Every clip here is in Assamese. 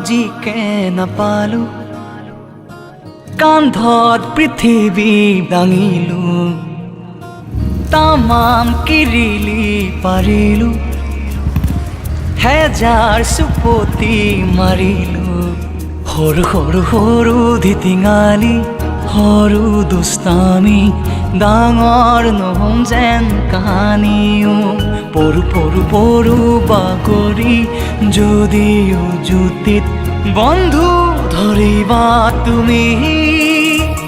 আজিকে নাপালো কান্ধত পৃথিৱী দাঙিলো তামাম কিৰিলি পাৰিলো হেজাৰ চুপতি মাৰিলো সৰু সৰু সৰু ধিটিঙালি সৰু দুষ্টামি ডাঙৰ নহম যেন কাহানিও পৰু পৰু পৰু বাগৰি যদিও জুতিত বন্ধু ধৰিবা তুমি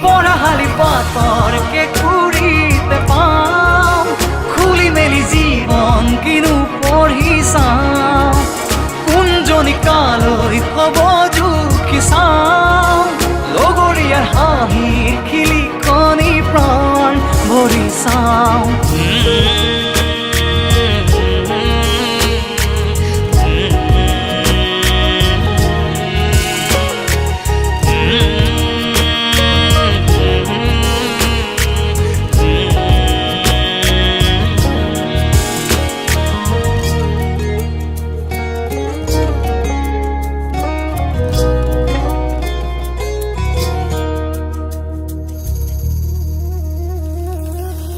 পঢ়াশালি পাতৰ কেঁকুৰিতে পাম খুলি মেলি জীৱন কিনো পঢ়ি চাম কোনজনী কালৈ হ'ব জুখি চাম লগৰীয়াৰ হাঁহিৰ খিলিকনি প্ৰাণ ভৰি চাম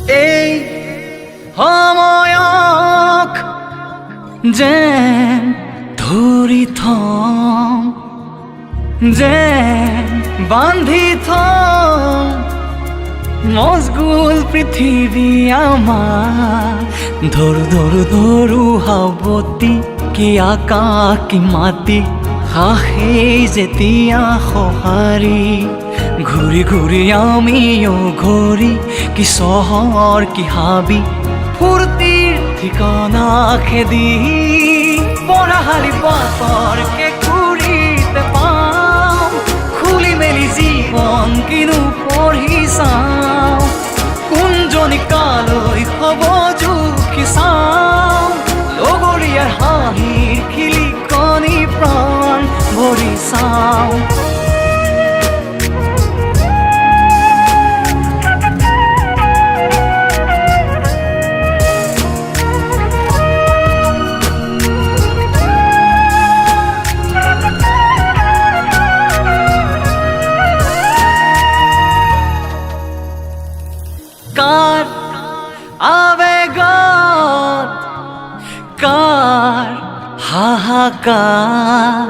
এই সময়ক যেন ধৰি থম যেন বান্ধি থম মজগুল পৃথিৱী আমাৰ ধৰো ধৰো ধৰো সাৱতি কি আকাশ কি মাটি হাঁহেই যেতিয়া সঁহাৰি ঘূৰি ঘূৰি আমিও ঘূৰি কি চহৰ কি হাবি ফূৰ্তিৰ ঠিকনা খেদি পঢ়াশালি পাতৰ কেঁকুৰিতে পাম খুলি মেলি জীৱন কিনো পঢ়ি চাম কোনজনী কালৈ হ'ব জুখি চাম লগৰীয়াৰ হাঁহিৰ খিলিকনি প্ৰাণ ভৰি চাম কাৰ আবেগত কাৰ হাহাকাৰ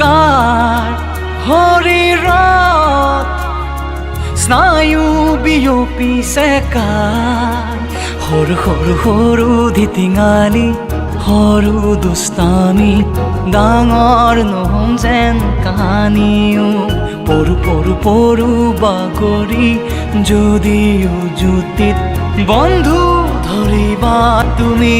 কাৰ শৰীৰত স্নায়ু বিয়পিছে কাৰ সৰু সৰু সৰু ধিটিঙালি সৰু দুষ্টামি ডাঙৰ নহম যেন কাহানিও পৰু পৰু পৰু বাগৰি যদিও জুতিত বন্ধু ধৰিবা তুমি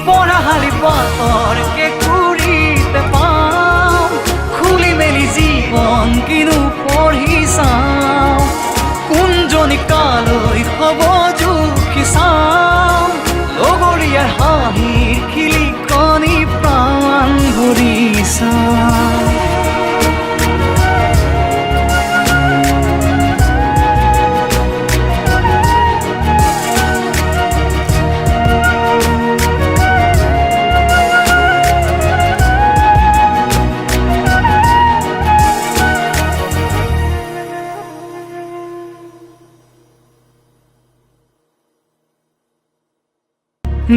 পঢ়াশালি পাতৰ কেঁকুৰিতে পাম খুলি মেলি জীৱন কিনো পঢ়ি চাম কোনজনী কালৈ হ'ব জুখি চাম লগৰীয়াৰ হাঁহিৰ খিলিকনি প্ৰাণ ভৰি চাম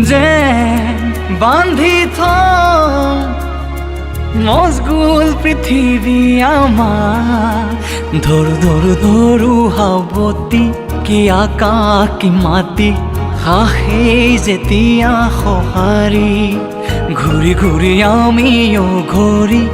যেন বান্ধি থম মজগুল পৃথিৱী আমাৰ ধৰো ধৰো ধৰো সাৱতি কি আকাশ কি মাটি হাঁহেই যেতিয়া সঁহাৰি ঘূৰি ঘূৰি আমিও ঘূৰি